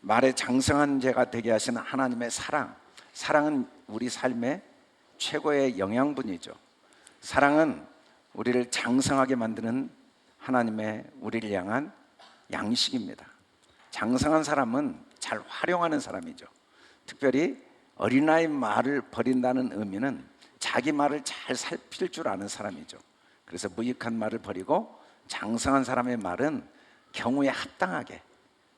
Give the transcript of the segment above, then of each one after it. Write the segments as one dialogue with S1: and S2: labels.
S1: 말에 장성한 죄가 되게 하시는 하나님의 사랑. 사랑은 우리 삶의 최고의 영양분이죠. 사랑은 우리를 장성하게 만드는 하나님의 우리를 향한 양식입니다. 장성한 사람은 잘 활용하는 사람이죠. 특별히 어린아이 말을 버린다는 의미는 자기 말을 잘 살필 줄 아는 사람이죠. 그래서 무익한 말을 버리고 장성한 사람의 말은 경우에 합당하게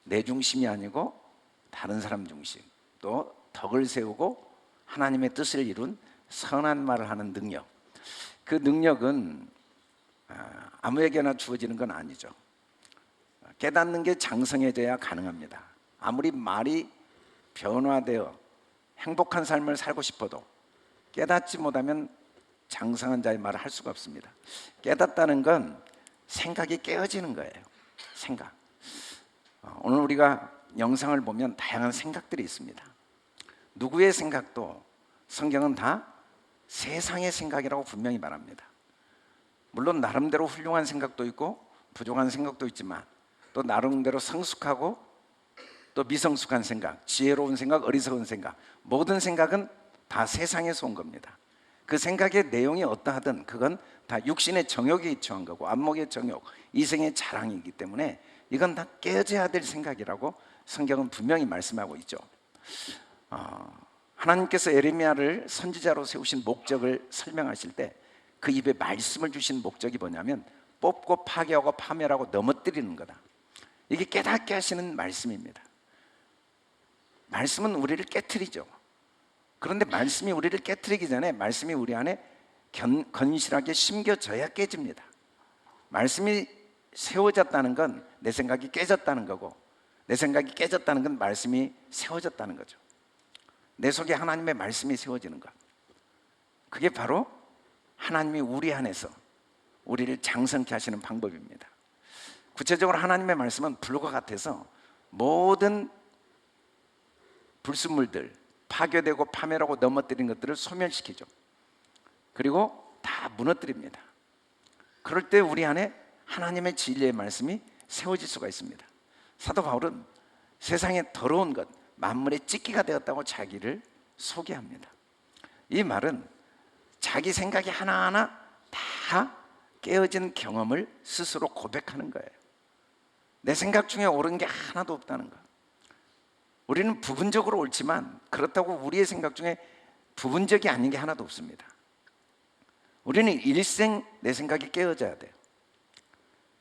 S1: 내 중심이 아니고 다른 사람 중심, 또 덕을 세우고 하나님의 뜻을 이룬 선한 말을 하는 능력. 그 능력은 아무에게나 주어지는 건 아니죠. 깨닫는 게 장성해져야 가능합니다. 아무리 말이 변화되어 행복한 삶을 살고 싶어도 깨닫지 못하면 장성한 자의 말을 할 수가 없습니다. 깨닫다는 건 생각이 깨어지는 거예요. 생각. 오늘 우리가 영상을 보면 다양한 생각들이 있습니다. 누구의 생각도 성경은 다 세상의 생각이라고 분명히 말합니다. 물론 나름대로 훌륭한 생각도 있고 부족한 생각도 있지만, 또 나름대로 성숙하고 또 미성숙한 생각, 지혜로운 생각, 어리석은 생각, 모든 생각은 다 세상에서 온 겁니다. 그 생각의 내용이 어떠하든 그건 다 육신의 정욕에 기초한 거고, 안목의 정욕, 이생의 자랑이기 때문에 이건 다 깨어져야 될 생각이라고 성경은 분명히 말씀하고 있죠. 하나님께서 에레미야를 선지자로 세우신 목적을 설명하실 때 그 입에 말씀을 주신 목적이 뭐냐면 뽑고 파괴하고 파멸하고 넘어뜨리는 거다. 이게 깨닫게 하시는 말씀입니다. 말씀은 우리를 깨트리죠. 그런데 말씀이 우리를 깨트리기 전에 말씀이 우리 안에 건실하게 심겨져야 깨집니다. 말씀이 세워졌다는 건 내 생각이 깨졌다는 거고, 내 생각이 깨졌다는 건 말씀이 세워졌다는 거죠. 내 속에 하나님의 말씀이 세워지는 것, 그게 바로 하나님이 우리 안에서 우리를 장성케 하시는 방법입니다. 구체적으로 하나님의 말씀은 불과 같아서 모든 불순물들, 파괴되고 파멸하고 넘어뜨린 것들을 소멸시키죠. 그리고 다 무너뜨립니다. 그럴 때 우리 안에 하나님의 진리의 말씀이 세워질 수가 있습니다. 사도 바울은 세상에 더러운 것, 만물의 찢기가 되었다고 자기를 소개합니다. 이 말은 자기 생각이 하나하나 다 깨어진 경험을 스스로 고백하는 거예요. 내 생각 중에 옳은 게 하나도 없다는 거. 우리는 부분적으로 옳지만 그렇다고 우리의 생각 중에 부분적이 아닌 게 하나도 없습니다. 우리는 일생 내 생각이 깨어져야 돼요.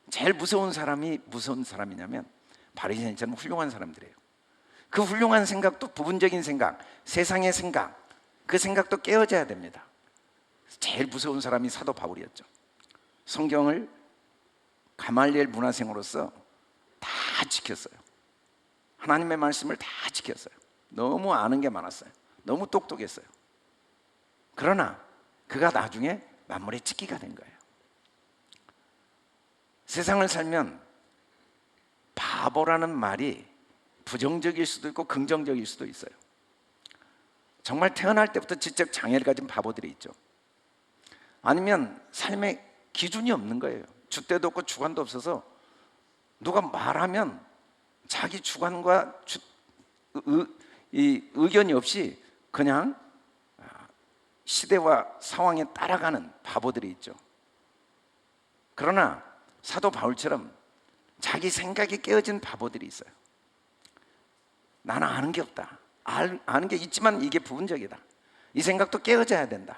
S1: 제일 무서운 사람이 무서운 사람이냐면 바리새인처럼 훌륭한 사람들이에요. 그 훌륭한 생각도 부분적인 생각, 세상의 생각, 그 생각도 깨어져야 됩니다. 제일 무서운 사람이 사도 바울이었죠. 성경을 가말리엘 문화생으로서 다 지켰어요. 하나님의 말씀을 다 지켰어요. 너무 아는 게 많았어요. 너무 똑똑했어요. 그러나 그가 나중에 만물의 찢기가 된 거예요. 세상을 살면 바보라는 말이 부정적일 수도 있고 긍정적일 수도 있어요. 정말 태어날 때부터 지적 장애를 가진 바보들이 있죠. 아니면 삶에 기준이 없는 거예요. 줏대도 없고 주관도 없어서 누가 말하면 자기 주관과 의견이 없이 그냥 시대와 상황에 따라가는 바보들이 있죠. 그러나 사도 바울처럼 자기 생각이 깨어진 바보들이 있어요. 나는 아는 게 없다. 아는 게 있지만 이게 부분적이다. 이 생각도 깨어져야 된다.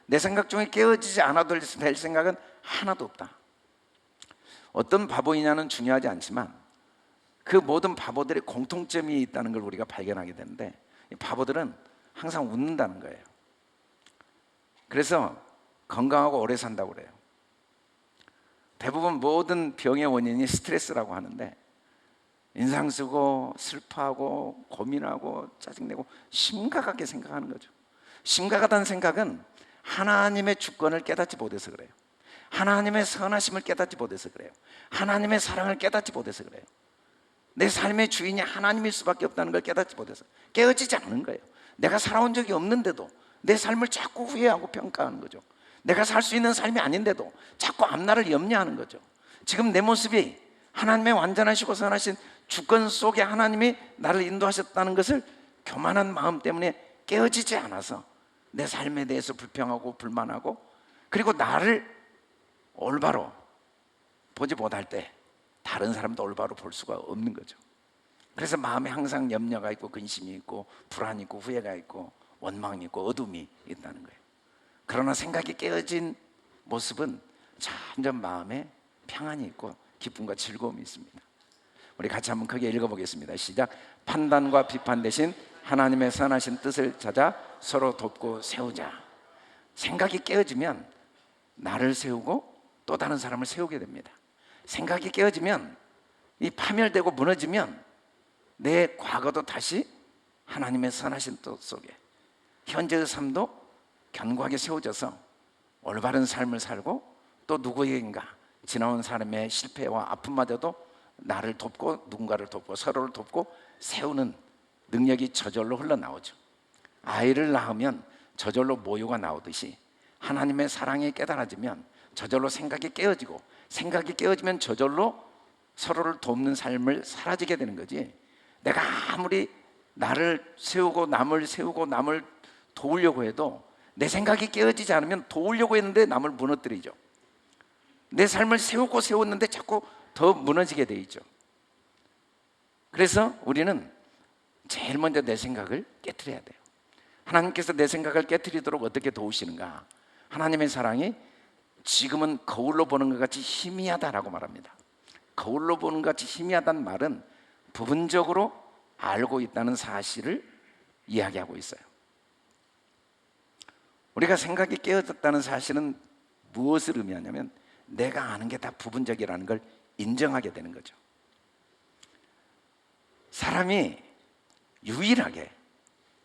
S1: 내 생각 중에 깨어지지 않아도 될 생각은 하나도 없다. 어떤 바보이냐는 중요하지 않지만 그 모든 바보들의 공통점이 있다는 걸 우리가 발견하게 되는데, 이 바보들은 항상 웃는다는 거예요. 그래서 건강하고 오래 산다고 그래요. 대부분 모든 병의 원인이 스트레스라고 하는데, 인상 쓰고 슬퍼하고 고민하고 짜증내고 심각하게 생각하는 거죠. 심각하다는 생각은 하나님의 주권을 깨닫지 못해서 그래요. 하나님의 선하심을 깨닫지 못해서 그래요. 하나님의 사랑을 깨닫지 못해서 그래요. 내 삶의 주인이 하나님일 수밖에 없다는 걸 깨닫지 못해서 깨어지지 않은 거예요. 내가 살아온 적이 없는데도 내 삶을 자꾸 후회하고 평가하는 거죠. 내가 살 수 있는 삶이 아닌데도 자꾸 앞날을 염려하는 거죠. 지금 내 모습이 하나님의 완전하시고 선하신 주권 속에 하나님이 나를 인도하셨다는 것을 교만한 마음 때문에 깨어지지 않아서 내 삶에 대해서 불평하고 불만하고, 그리고 나를 올바로 보지 못할 때 다른 사람도 올바로 볼 수가 없는 거죠. 그래서 마음에 항상 염려가 있고 근심이 있고 불안이 있고 후회가 있고 원망이 있고 어둠이 있다는 거예요. 그러나 생각이 깨어진 모습은 점점 마음에 평안이 있고 기쁨과 즐거움이 있습니다. 우리 같이 한번 크게 읽어보겠습니다. 시작. 판단과 비판 대신 하나님의 선하신 뜻을 찾아 서로 돕고 세우자. 생각이 깨어지면 나를 세우고 또 다른 사람을 세우게 됩니다. 생각이 깨어지면, 이 파멸되고 무너지면 내 과거도 다시 하나님의 선하신 뜻 속에, 현재의 삶도 견고하게 세워져서 올바른 삶을 살고, 또 누구에게인가 지나온 사람의 실패와 아픔마저도 나를 돕고 누군가를 돕고 서로를 돕고 세우는 능력이 저절로 흘러나오죠. 아이를 낳으면 저절로 모유가 나오듯이 하나님의 사랑이 깨달아지면 저절로 생각이 깨어지고, 생각이 깨어지면 저절로 서로를 돕는 삶을 사라지게 되는 거지, 내가 아무리 나를 세우고 남을 세우고 남을 도우려고 해도 내 생각이 깨어지지 않으면 도우려고 했는데 남을 무너뜨리죠. 내 삶을 세우고 세웠는데 자꾸 더 무너지게 돼 있죠. 그래서 우리는 제일 먼저 내 생각을 깨트려야 돼요. 하나님께서 내 생각을 깨트리도록 어떻게 도우시는가? 하나님의 사랑이 지금은 거울로 보는 것 같이 희미하다라고 말합니다. 거울로 보는 것 같이 희미하다는 말은 부분적으로 알고 있다는 사실을 이야기하고 있어요. 우리가 생각이 깨어졌다는 사실은 무엇을 의미하냐면 내가 아는 게 다 부분적이라는 걸 인정하게 되는 거죠. 사람이 유일하게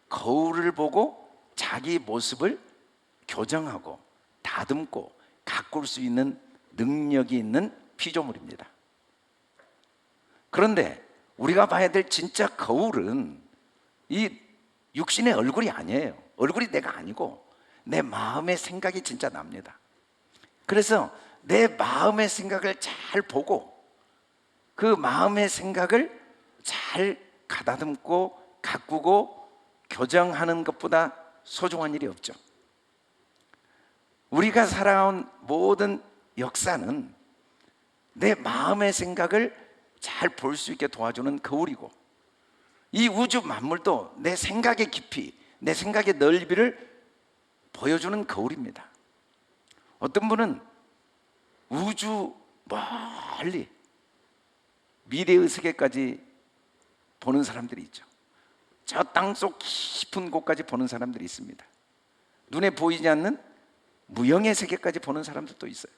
S1: 거울을 보고 자기 모습을 교정하고 다듬고 가꿀 수 있는 능력이 있는 피조물입니다. 그런데 우리가 봐야 될 진짜 거울은 이 육신의 얼굴이 아니에요. 얼굴이 내가 아니고 내 마음의 생각이 진짜 납니다. 그래서 내 마음의 생각을 잘 보고 그 마음의 생각을 잘 가다듬고 가꾸고 교정하는 것보다 소중한 일이 없죠. 우리가 살아온 모든 역사는 내 마음의 생각을 잘 볼 수 있게 도와주는 거울이고, 이 우주 만물도 내 생각의 깊이, 내 생각의 넓이를 보여주는 거울입니다. 어떤 분은 우주 멀리 미래의 세계까지 보는 사람들이 있죠. 저 땅속 깊은 곳까지 보는 사람들이 있습니다. 눈에 보이지 않는 무형의 세계까지 보는 사람들도 있어요.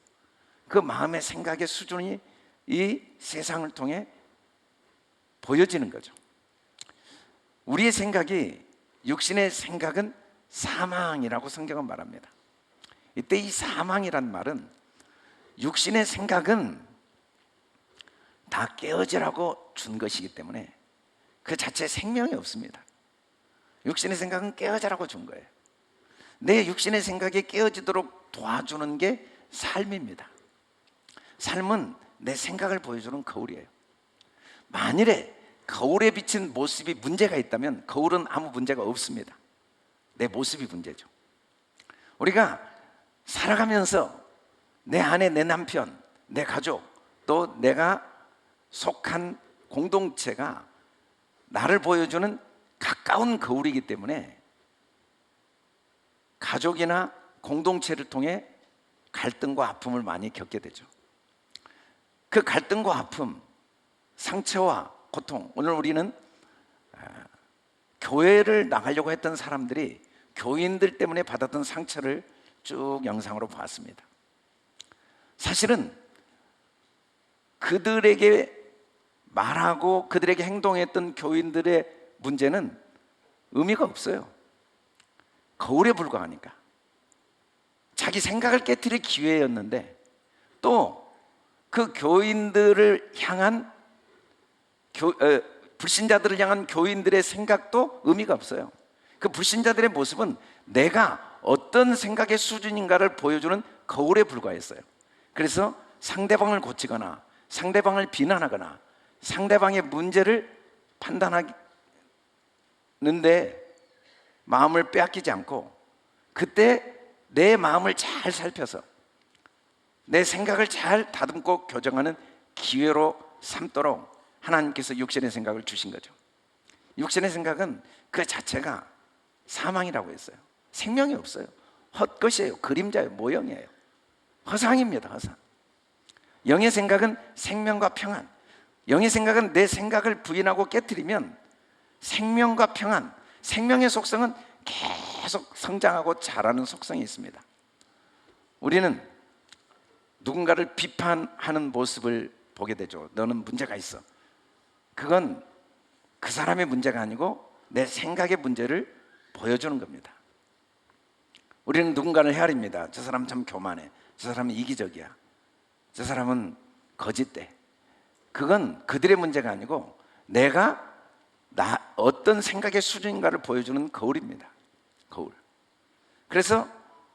S1: 그 마음의 생각의 수준이 이 세상을 통해 보여지는 거죠. 우리의 생각이, 육신의 생각은 사망이라고 성경은 말합니다. 이때 이 사망이란 말은 육신의 생각은 다 깨어지라고 준 것이기 때문에 그 자체에 생명이 없습니다. 육신의 생각은 깨어지라고 준 거예요. 내 육신의 생각이 깨어지도록 도와주는 게 삶입니다. 삶은 내 생각을 보여주는 거울이에요. 만일에 거울에 비친 모습이 문제가 있다면 거울은 아무 문제가 없습니다. 내 모습이 문제죠. 우리가 살아가면서 내 아내, 내 남편, 내 가족, 또 내가 속한 공동체가 나를 보여주는 가까운 거울이기 때문에 가족이나 공동체를 통해 갈등과 아픔을 많이 겪게 되죠. 그 갈등과 아픔, 상처와 고통, 오늘 우리는 교회를 나가려고 했던 사람들이 교인들 때문에 받았던 상처를 쭉 영상으로 봤습니다. 사실은 그들에게 말하고 그들에게 행동했던 교인들의 문제는 의미가 없어요. 거울에 불과하니까. 자기 생각을 깨트릴 기회였는데 또 그 교인들을 향한 불신자들을 향한 교인들의 생각도 의미가 없어요. 그 불신자들의 모습은 내가 어떤 생각의 수준인가를 보여주는 거울에 불과했어요. 그래서 상대방을 고치거나 상대방을 비난하거나 상대방의 문제를 판단하는데 마음을 빼앗기지 않고, 그때 내 마음을 잘 살펴서 내 생각을 잘 다듬고 교정하는 기회로 삼도록 하나님께서 육신의 생각을 주신 거죠. 육신의 생각은 그 자체가 사망이라고 했어요. 생명이 없어요. 헛것이에요. 그림자예요. 모형이에요. 허상입니다. 허상. 영의 생각은 생명과 평안. 영의 생각은 내 생각을 부인하고 깨트리면 생명과 평안, 생명의 속성은 계속 성장하고 자라는 속성이 있습니다. 우리는 누군가를 비판하는 모습을 보게 되죠. 너는 문제가 있어. 그건 그 사람의 문제가 아니고 내 생각의 문제를 보여주는 겁니다. 우리는 누군가를 헤아립니다. 저 사람 참 교만해. 저 사람은 이기적이야. 저 사람은 거짓대. 그건 그들의 문제가 아니고 내가 어떤 생각의 수준인가를 보여주는 거울입니다. 거울. 그래서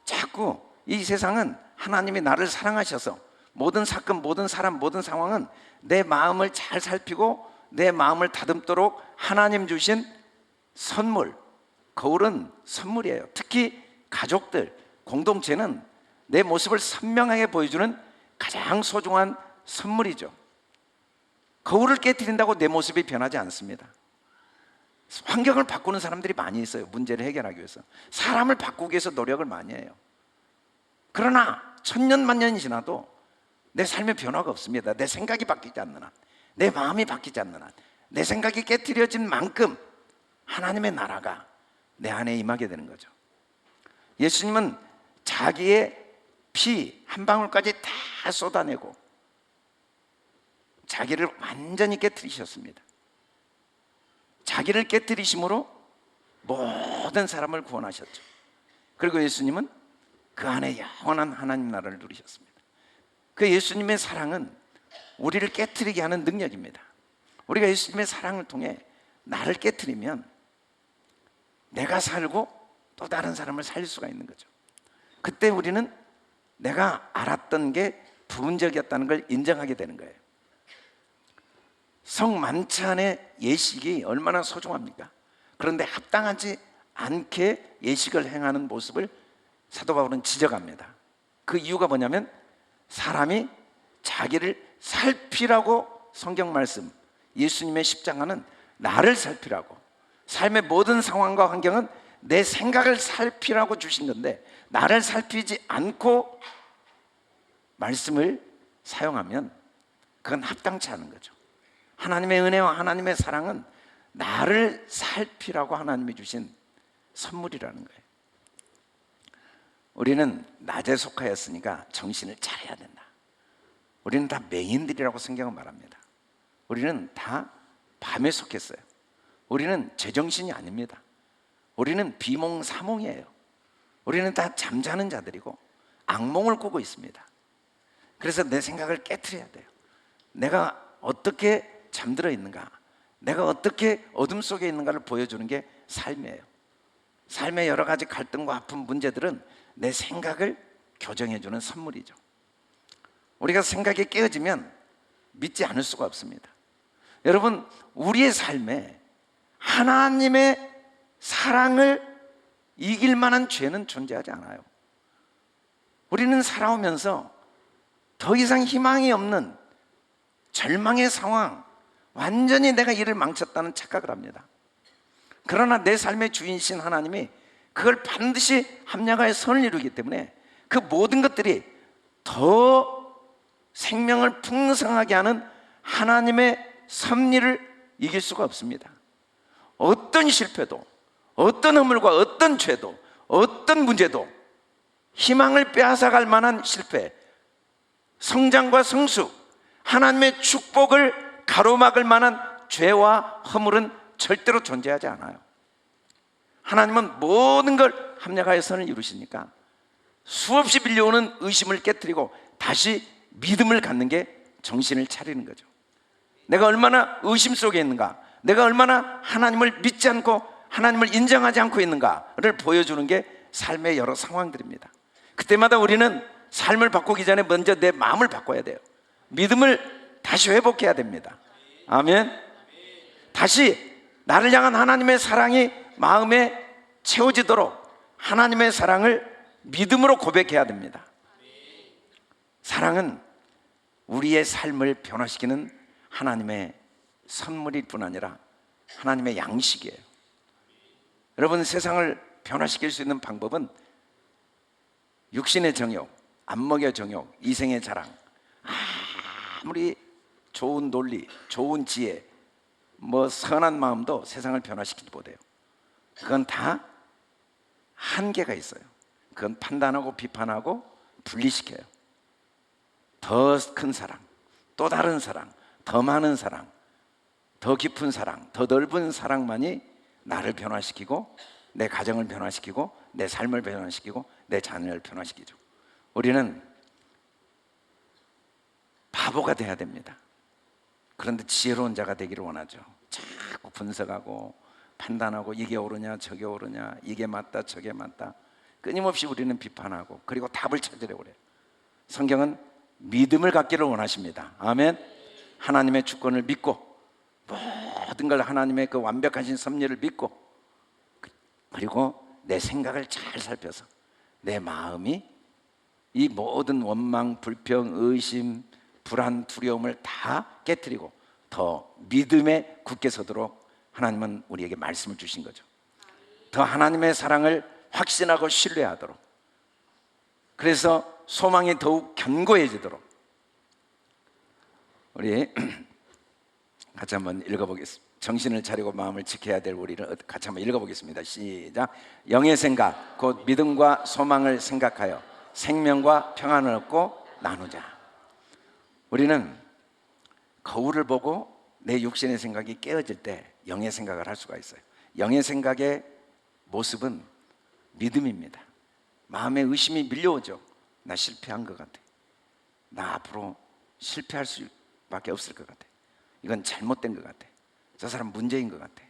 S1: 자꾸 이 세상은 하나님이 나를 사랑하셔서 모든 사건, 모든 사람, 모든 상황은 내 마음을 잘 살피고 내 마음을 다듬도록 하나님 주신 선물. 거울은 선물이에요. 특히 가족들, 공동체는 내 모습을 선명하게 보여주는 가장 소중한 선물이죠. 거울을 깨트린다고 내 모습이 변하지 않습니다. 환경을 바꾸는 사람들이 많이 있어요. 문제를 해결하기 위해서. 사람을 바꾸기 위해서 노력을 많이 해요. 그러나 천년 만년이 지나도 내 삶에 변화가 없습니다. 내 생각이 바뀌지 않는 한, 내 마음이 바뀌지 않는 한, 내 생각이 깨트려진 만큼 하나님의 나라가 내 안에 임하게 되는 거죠. 예수님은 자기의 피 한 방울까지 다 쏟아내고 자기를 완전히 깨트리셨습니다. 자기를 깨트리심으로 모든 사람을 구원하셨죠. 그리고 예수님은 그 안에 영원한 하나님 나라를 누리셨습니다. 그 예수님의 사랑은 우리를 깨트리게 하는 능력입니다. 우리가 예수님의 사랑을 통해 나를 깨트리면 내가 살고 또 다른 사람을 살릴 수가 있는 거죠. 그때 우리는 내가 알았던 게 부분적이었다는 걸 인정하게 되는 거예요. 성만찬의 예식이 얼마나 소중합니까? 그런데 합당하지 않게 예식을 행하는 모습을 사도 바울은 지적합니다. 그 이유가 뭐냐면 사람이 자기를 살피라고 성경 말씀, 예수님의 십자가는 나를 살피라고, 삶의 모든 상황과 환경은 내 생각을 살피라고 주신 건데 나를 살피지 않고 말씀을 사용하면 그건 합당치 않은 거죠. 하나님의 은혜와 하나님의 사랑은 나를 살피라고 하나님이 주신 선물이라는 거예요. 우리는 낮에 속하였으니까 정신을 차려야 된다. 우리는 다 맹인들이라고 성경은 말합니다. 우리는 다 밤에 속했어요. 우리는 제정신이 아닙니다. 우리는 비몽사몽이에요. 우리는 다 잠자는 자들이고 악몽을 꾸고 있습니다. 그래서 내 생각을 깨트려야 돼요. 내가 어떻게 잠들어 있는가, 내가 어떻게 어둠 속에 있는가를 보여주는 게 삶이에요. 삶의 여러 가지 갈등과 아픈 문제들은 내 생각을 교정해주는 선물이죠. 우리가 생각이 깨어지면 믿지 않을 수가 없습니다. 여러분, 우리의 삶에 하나님의 사랑을 이길 만한 죄는 존재하지 않아요. 우리는 살아오면서 더 이상 희망이 없는 절망의 상황, 완전히 내가 일을 망쳤다는 착각을 합니다. 그러나 내 삶의 주인이신 하나님이 그걸 반드시 합력하여 선을 이루기 때문에 그 모든 것들이 더 생명을 풍성하게 하는 하나님의 섭리를 이길 수가 없습니다. 어떤 실패도, 어떤 허물과 어떤 죄도, 어떤 문제도 희망을 빼앗아갈 만한 실패, 성장과 성숙, 하나님의 축복을 가로막을 만한 죄와 허물은 절대로 존재하지 않아요. 하나님은 모든 걸 합력하여 선을 이루시니까 수없이 밀려오는 의심을 깨트리고 다시 믿음을 갖는 게 정신을 차리는 거죠. 내가 얼마나 의심 속에 있는가, 내가 얼마나 하나님을 믿지 않고 하나님을 인정하지 않고 있는가를 보여주는 게 삶의 여러 상황들입니다. 그때마다 우리는 삶을 바꾸기 전에 먼저 내 마음을 바꿔야 돼요. 믿음을 다시 회복해야 됩니다. 아멘. 다시 나를 향한 하나님의 사랑이 마음에 채워지도록 하나님의 사랑을 믿음으로 고백해야 됩니다. 사랑은 우리의 삶을 변화시키는 하나님의 선물일 뿐 아니라 하나님의 양식이에요. 여러분, 세상을 변화시킬 수 있는 방법은 육신의 정욕, 안목의 정욕, 이생의 자랑, 아무리 좋은 논리, 좋은 지혜, 선한 마음도 세상을 변화시키지 못해요. 그건 다 한계가 있어요. 그건 판단하고 비판하고 분리시켜요. 더 큰 사랑, 또 다른 사랑, 더 많은 사랑, 더 깊은 사랑, 더 넓은 사랑만이 나를 변화시키고 내 가정을 변화시키고 내 삶을 변화시키고 내 자녀를 변화시키죠. 우리는 바보가 돼야 됩니다. 그런데 지혜로운 자가 되기를 원하죠. 자꾸 분석하고 판단하고 이게 옳으냐 저게 옳으냐, 이게 맞다 저게 맞다, 끊임없이 우리는 비판하고 그리고 답을 찾으려고 그래요. 성경은 믿음을 갖기를 원하십니다. 아멘. 하나님의 주권을 믿고 모든 걸 하나님의 그 완벽하신 섭리를 믿고, 그리고 내 생각을 잘 살펴서 내 마음이 이 모든 원망, 불평, 의심, 불안, 두려움을 다 깨트리고 더 믿음에 굳게 서도록 하나님은 우리에게 말씀을 주신 거죠. 더 하나님의 사랑을 확신하고 신뢰하도록, 그래서 소망이 더욱 견고해지도록 우리 같이 한번 읽어보겠습니다. 정신을 차리고 마음을 지켜야 될 우리를 같이 한번 읽어보겠습니다. 시작. 영의 생각 곧 믿음과 소망을 생각하여 생명과 평안을 얻고 나누자. 우리는 거울을 보고 내 육신의 생각이 깨어질 때 영의 생각을 할 수가 있어요. 영의 생각의 모습은 믿음입니다. 마음에 의심이 밀려오죠. 나 실패한 것 같아. 나 앞으로 실패할 수밖에 없을 것 같아. 이건 잘못된 것 같아. 저 사람 문제인 것 같아.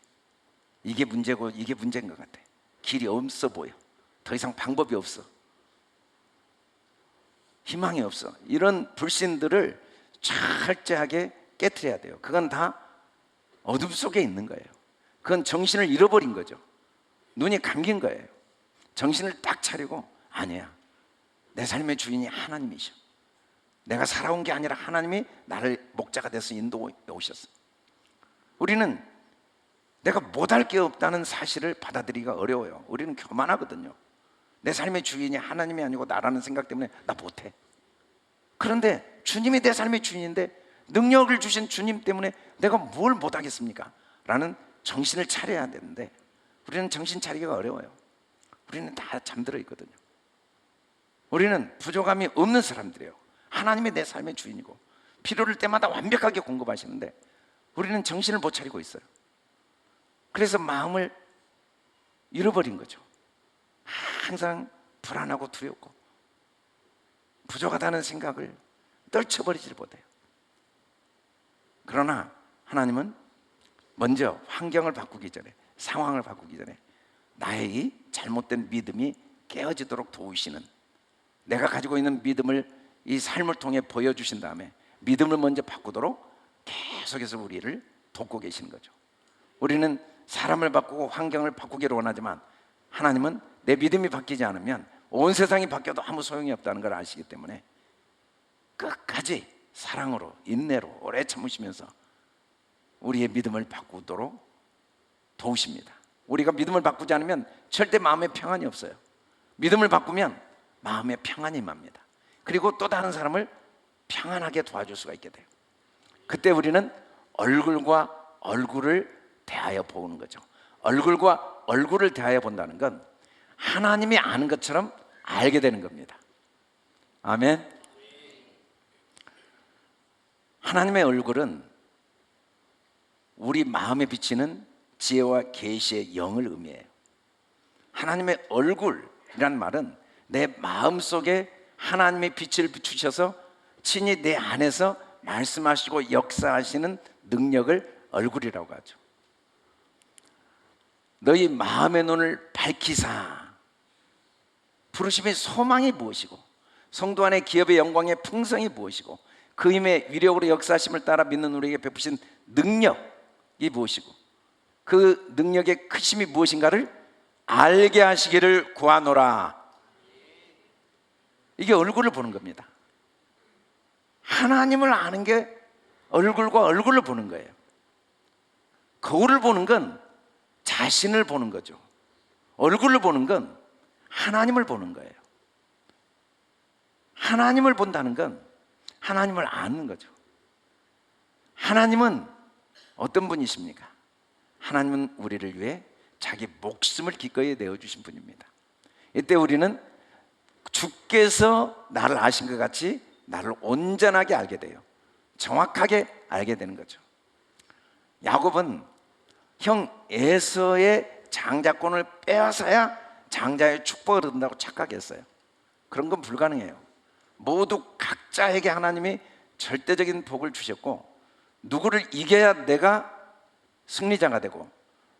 S1: 이게 문제고 이게 문제인 것 같아. 길이 없어 보여. 더 이상 방법이 없어. 희망이 없어. 이런 불신들을 철저하게 깨트려야 돼요. 그건 다 어둠 속에 있는 거예요. 그건 정신을 잃어버린 거죠. 눈이 감긴 거예요. 정신을 딱 차리고, 아니야, 내 삶의 주인이 하나님이셔. 내가 살아온 게 아니라 하나님이 나를 목자가 돼서 인도해 오셨어. 우리는 내가 못할 게 없다는 사실을 받아들이기가 어려워요. 우리는 교만하거든요. 내 삶의 주인이 하나님이 아니고 나라는 생각 때문에 나 못해. 그런데 주님이 내 삶의 주인인데 능력을 주신 주님 때문에 내가 뭘 못하겠습니까? 라는 정신을 차려야 되는데 우리는 정신 차리기가 어려워요. 우리는 다 잠들어 있거든요. 우리는 부족함이 없는 사람들이에요. 하나님이 내 삶의 주인이고 필요할 때마다 완벽하게 공급하시는데 우리는 정신을 못 차리고 있어요. 그래서 마음을 잃어버린 거죠. 항상 불안하고 두렵고 부족하다는 생각을 떨쳐버리지 못해요. 그러나 하나님은 먼저 환경을 바꾸기 전에, 상황을 바꾸기 전에 나의 이 잘못된 믿음이 깨어지도록 도우시는, 내가 가지고 있는 믿음을 이 삶을 통해 보여주신 다음에 믿음을 먼저 바꾸도록 계속해서 우리를 돕고 계시는 거죠. 우리는 사람을 바꾸고 환경을 바꾸기를 원하지만 하나님은 내 믿음이 바뀌지 않으면 온 세상이 바뀌어도 아무 소용이 없다는 걸 아시기 때문에 끝까지 사랑으로, 인내로 오래 참으시면서 우리의 믿음을 바꾸도록 도우십니다. 우리가 믿음을 바꾸지 않으면 절대 마음에 평안이 없어요. 믿음을 바꾸면 마음에 평안이 임합니다. 그리고 또 다른 사람을 평안하게 도와줄 수가 있게 돼요. 그때 우리는 얼굴과 얼굴을 대하여 보는 거죠. 얼굴과 얼굴을 대하여 본다는 건 하나님이 아는 것처럼 알게 되는 겁니다. 아멘. 하나님의 얼굴은 우리 마음에 비치는 지혜와 계시의 영을 의미해요. 하나님의 얼굴이란 말은 내 마음속에 하나님의 빛을 비추셔서 친히 내 안에서 말씀하시고 역사하시는 능력을 얼굴이라고 하죠. 너희 마음의 눈을 밝히사. 부르심의 소망이 무엇이고 성도 안의 기업의 영광의 풍성이 무엇이고 그 힘의 위력으로 역사하심을 따라 믿는 우리에게 베푸신 능력이 무엇이고 그 능력의 크심이 무엇인가를 알게 하시기를 구하노라. 이게 얼굴을 보는 겁니다. 하나님을 아는 게 얼굴과 얼굴을 보는 거예요. 거울을 보는 건 자신을 보는 거죠. 얼굴을 보는 건 하나님을 보는 거예요. 하나님을 본다는 건 하나님을 아는 거죠. 하나님은 어떤 분이십니까? 하나님은 우리를 위해 자기 목숨을 기꺼이 내어주신 분입니다. 이때 우리는 주께서 나를 아신 것 같이 나를 온전하게 알게 돼요. 정확하게 알게 되는 거죠. 야곱은 형 에서의 장자권을 빼앗아야 장자의 축복을 얻는다고 착각했어요. 그런 건 불가능해요. 모두 각자에게 하나님이 절대적인 복을 주셨고, 누구를 이겨야 내가 승리자가 되고,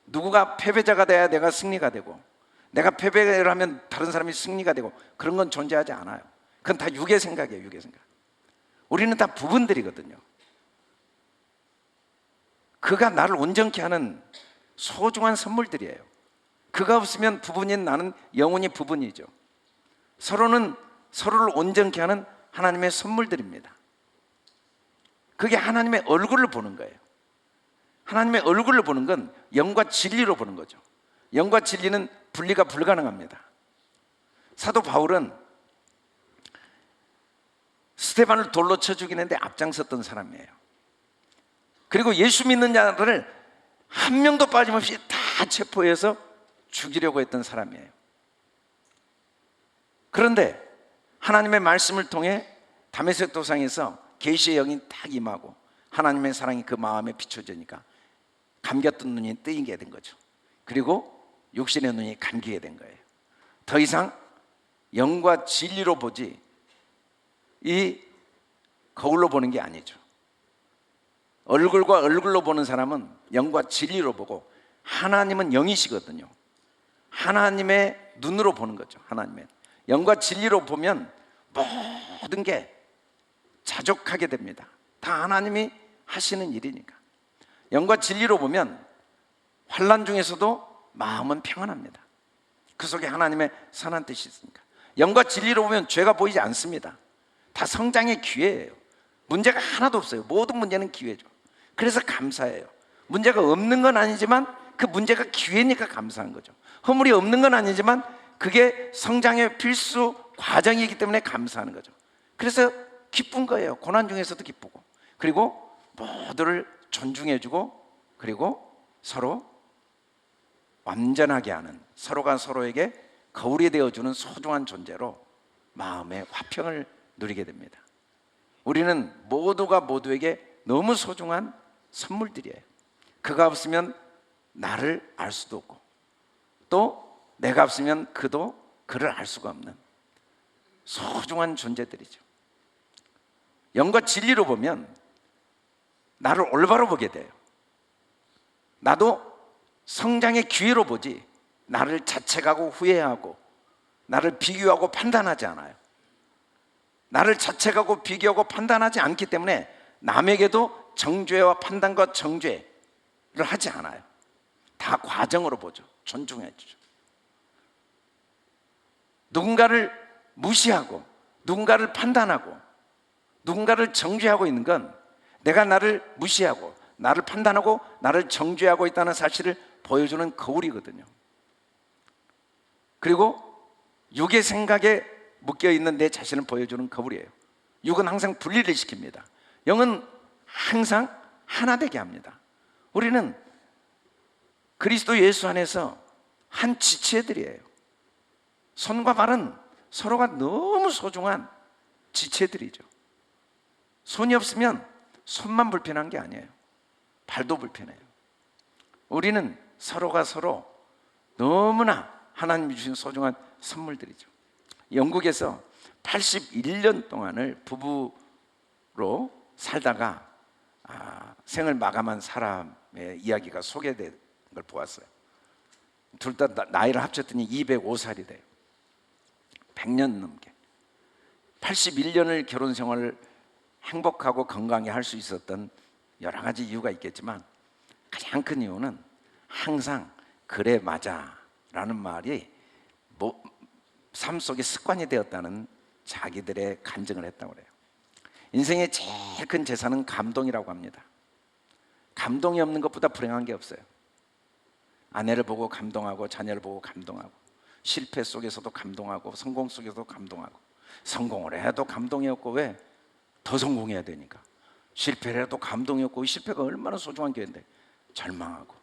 S1: 누구가 패배자가 돼야 내가 승리가 되고, 내가 패배를 하면 다른 사람이 승리가 되고, 그런 건 존재하지 않아요. 그건 다 육의 생각이에요. 육의 생각. 우리는 다 부분들이거든요. 그가 나를 온전케 하는 소중한 선물들이에요. 그가 없으면 부분인 나는 영원히 부분이죠. 서로는 서로를 온전케 하는 하나님의 선물들입니다. 그게 하나님의 얼굴을 보는 거예요. 하나님의 얼굴을 보는 건 영과 진리로 보는 거죠. 영과 진리는 분리가 불가능합니다. 사도 바울은 스데반을 돌로 쳐 죽이는데 앞장섰던 사람이에요. 그리고 예수 믿는 자들을 한 명도 빠짐없이 다 체포해서 죽이려고 했던 사람이에요. 그런데 하나님의 말씀을 통해 다메섹 도상에서 계시의 영이 딱 임하고 하나님의 사랑이 그 마음에 비춰지니까 감겼던 눈이 뜨이게 된 거죠. 그리고 육신의 눈이 감기게 된 거예요. 더 이상 영과 진리로 보지 이 거울로 보는 게 아니죠. 얼굴과 얼굴로 보는 사람은 영과 진리로 보고, 하나님은 영이시거든요. 하나님의 눈으로 보는 거죠. 하나님의 영과 진리로 보면 모든 게 자족하게 됩니다. 다 하나님이 하시는 일이니까. 영과 진리로 보면 환난 중에서도 마음은 평안합니다. 그 속에 하나님의 선한 뜻이 있으니까. 영과 진리로 보면 죄가 보이지 않습니다. 다 성장의 기회예요. 문제가 하나도 없어요. 모든 문제는 기회죠. 그래서 감사해요. 문제가 없는 건 아니지만 그 문제가 기회니까 감사한 거죠. 허물이 없는 건 아니지만 그게 성장의 필수 과정이기 때문에 감사하는 거죠. 그래서 기쁜 거예요. 고난 중에서도 기쁘고, 그리고 모두를 존중해주고, 그리고 서로 완전하게 하는, 서로가 서로에게 거울이 되어주는 소중한 존재로 마음의 화평을 누리게 됩니다. 우리는 모두가 모두에게 너무 소중한 선물들이에요. 그가 없으면 나를 알 수도 없고, 또 내가 없으면 그도 그를 알 수가 없는 소중한 존재들이죠. 영과 진리로 보면 나를 올바로 보게 돼요. 나도 성장의 기회로 보지 나를 자책하고 후회하고 나를 비교하고 판단하지 않아요. 나를 자책하고 비교하고 판단하지 않기 때문에 남에게도 정죄와 판단과 정죄를 하지 않아요. 다 과정으로 보죠. 존중해 주죠. 누군가를 무시하고 누군가를 판단하고 누군가를 정죄하고 있는 건 내가 나를 무시하고 나를 판단하고 나를 정죄하고 있다는 사실을 보여주는 거울이거든요. 그리고 육의 생각에 묶여있는 내 자신을 보여주는 거울이에요. 육은 항상 분리를 시킵니다. 영은 항상 하나 되게 합니다. 우리는 그리스도 예수 안에서 한 지체들이에요. 손과 발은 서로가 너무 소중한 지체들이죠. 손이 없으면 손만 불편한 게 아니에요. 발도 불편해요. 우리는 서로가 서로 너무나 하나님이 주신 소중한 선물들이죠. 영국에서 81년 동안을 부부로 살다가 생을 마감한 사람의 이야기가 소개된 걸 보았어요. 둘 다 나이를 합쳤더니 205살이 돼요. 100년 넘게 81년을 결혼 생활을 행복하고 건강히 할 수 있었던 여러 가지 이유가 있겠지만 가장 큰 이유는 항상 그래 맞아 라는 말이 삶 속에 습관이 되었다는 자기들의 간증을 했다고 그래요. 인생의 제일 큰 재산은 감동이라고 합니다. 감동이 없는 것보다 불행한 게 없어요. 아내를 보고 감동하고 자녀를 보고 감동하고 실패 속에서도 감동하고 성공 속에서도 감동하고 성공을 해도 감동이 없고 왜? 더 성공해야 되니까. 실패를 해도 감동이 없고 실패가 얼마나 소중한 게인데 절망하고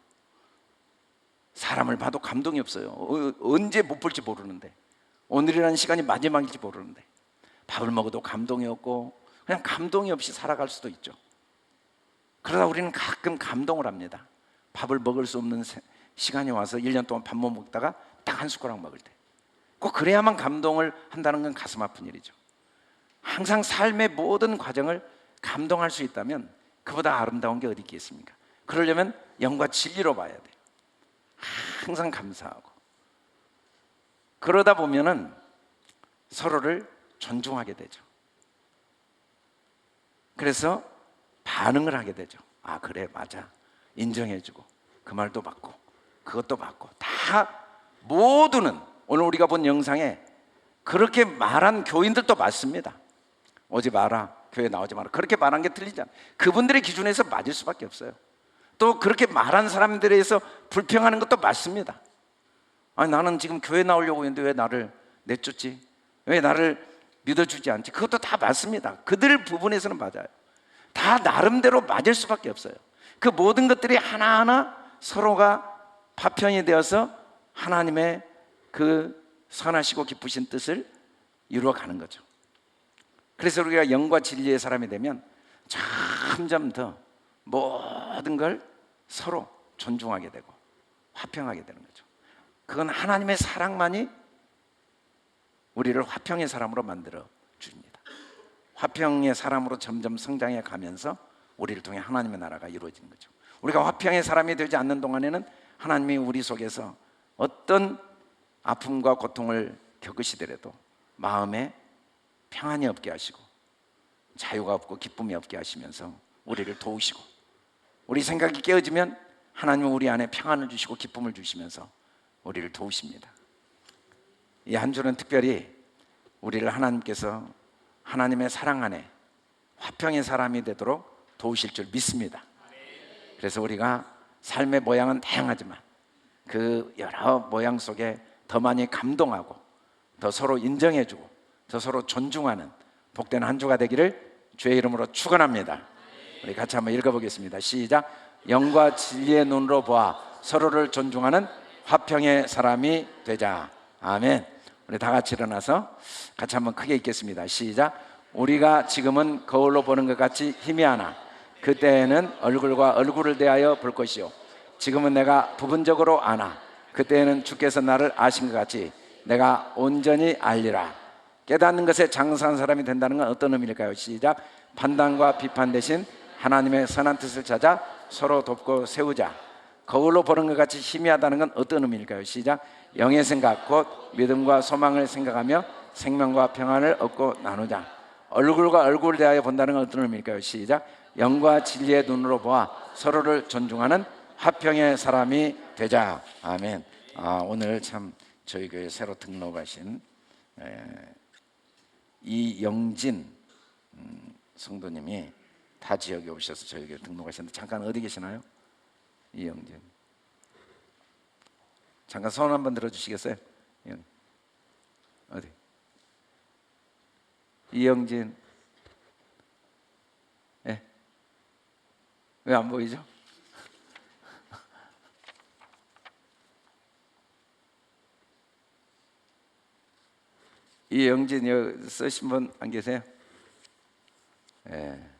S1: 사람을 봐도 감동이 없어요. 언제 못 볼지 모르는데 오늘이라는 시간이 마지막일지 모르는데 밥을 먹어도 감동이 없고 그냥 감동이 없이 살아갈 수도 있죠. 그러다 우리는 가끔 감동을 합니다. 밥을 먹을 수 없는 시간이 와서 1년 동안 밥 못 먹다가 딱 한 숟가락 먹을 때 꼭 그래야만 감동을 한다는 건 가슴 아픈 일이죠. 항상 삶의 모든 과정을 감동할 수 있다면 그보다 아름다운 게 어디 있겠습니까? 그러려면 영과 진리로 봐야 돼요. 항상 감사하고 그러다 보면은 서로를 존중하게 되죠. 그래서 반응을 하게 되죠. 아 그래 맞아 인정해주고 그 말도 맞고 그것도 맞고 다 모두는 오늘 우리가 본 영상에 그렇게 말한 교인들도 맞습니다. 오지 마라 교회 나오지 마라 그렇게 말한 게 틀리지 않아요. 그분들의 기준에서 맞을 수밖에 없어요. 또 그렇게 말한 사람들에 의해서 불평하는 것도 맞습니다. 아니 나는 지금 교회 나오려고 했는데 왜 나를 내쫓지? 왜 나를 믿어주지 않지? 그것도 다 맞습니다. 그들 부분에서는 맞아요. 다 나름대로 맞을 수밖에 없어요. 그 모든 것들이 하나하나 서로가 파편이 되어서 하나님의 그 선하시고 기쁘신 뜻을 이루어가는 거죠. 그래서 우리가 영과 진리의 사람이 되면 점점 더 모든 걸 서로 존중하게 되고 화평하게 되는 거죠. 그건 하나님의 사랑만이 우리를 화평의 사람으로 만들어 줍니다. 화평의 사람으로 점점 성장해 가면서 우리를 통해 하나님의 나라가 이루어지는 거죠. 우리가 화평의 사람이 되지 않는 동안에는 하나님이 우리 속에서 어떤 아픔과 고통을 겪으시더라도 마음에 평안이 없게 하시고 자유가 없고 기쁨이 없게 하시면서 우리를 도우시고 우리 생각이 깨어지면 하나님은 우리 안에 평안을 주시고 기쁨을 주시면서 우리를 도우십니다. 이 한 주는 특별히 우리를 하나님께서 하나님의 사랑 안에 화평의 사람이 되도록 도우실 줄 믿습니다. 그래서 우리가 삶의 모양은 다양하지만 그 여러 모양 속에 더 많이 감동하고 더 서로 인정해주고 더 서로 존중하는 복된 한 주가 되기를 주의 이름으로 축원합니다. 우리 같이 한번 읽어보겠습니다. 시작. 영과 진리의 눈으로 보아 서로를 존중하는 화평의 사람이 되자. 아멘. 우리 다 같이 일어나서 같이 한번 크게 읽겠습니다. 시작. 우리가 지금은 거울로 보는 것 같이 희미하나 그때에는 얼굴과 얼굴을 대하여 볼 것이요 지금은 내가 부분적으로 아나 그때에는 주께서 나를 아신 것 같이 내가 온전히 알리라. 깨닫는 것에 장사한 사람이 된다는 건 어떤 의미일까요? 시작. 판단과 비판 대신 하나님의 선한 뜻을 찾아 서로 돕고 세우자. 거울로 보는 것 같이 희미하다는 건 어떤 의미일까요? 시작. 영의 생각 곧 믿음과 소망을 생각하며 생명과 평안을 얻고 나누자. 얼굴과 얼굴을 대하여 본다는 건 어떤 의미일까요? 시작. 영과 진리의 눈으로 보아 서로를 존중하는 화평의 사람이 되자. 아멘. 오늘 참 저희 교회 새로 등록하신 이영진 성도님이 타 지역에 오셔서 저희 교회 등록하셨는데 잠깐 어디 계시나요? 이영진 잠깐 손 한번 들어주시겠어요? 어디? 이영진 예? 왜 안 보이죠? 이영진 여기 쓰신 분 안 계세요? 예.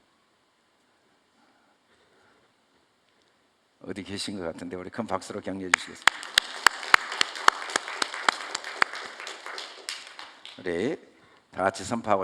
S1: 어디 계신 것 같은데 우리 큰 박수로 격려해 주시겠습니다. 우리 다 같이 선포하고